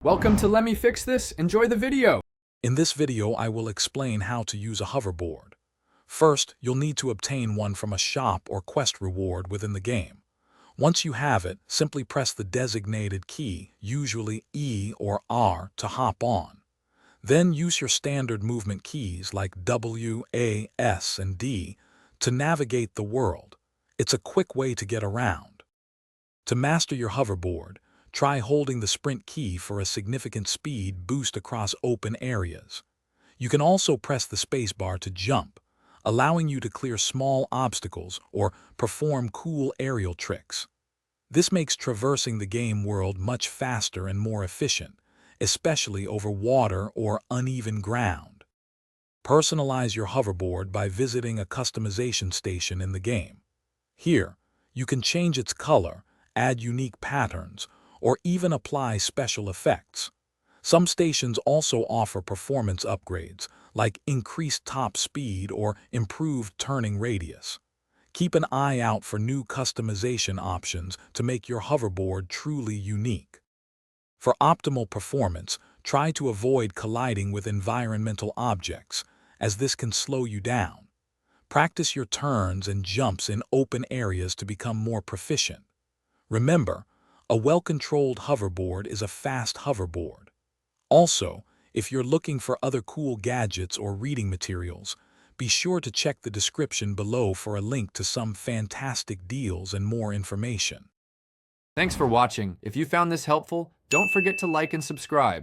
Welcome to Let Me Fix This. Enjoy the video. In this video, I will explain how to use a hoverboard. First, you'll need to obtain one from a shop or quest reward within the game. Once you have it, simply press the designated key, usually E or R, to hop on. Then use your standard movement keys like W, A, S, and D to navigate the world. It's a quick way to get around. To master your hoverboard, try holding the sprint key for a significant speed boost across open areas. You can also press the spacebar to jump, allowing you to clear small obstacles or perform cool aerial tricks. This makes traversing the game world much faster and more efficient, especially over water or uneven ground. Personalize your hoverboard by visiting a customization station in the game. Here, you can change its color, add unique patterns, or even apply special effects. Some stations also offer performance upgrades, like increased top speed or improved turning radius. Keep an eye out for new customization options to make your hoverboard truly unique. For optimal performance, try to avoid colliding with environmental objects, as this can slow you down. Practice your turns and jumps in open areas to become more proficient. Remember, a well-controlled hoverboard is a fast hoverboard. Also, if you're looking for other cool gadgets or reading materials, be sure to check the description below for a link to some fantastic deals and more information. Thanks for watching. If you found this helpful, don't forget to like and subscribe.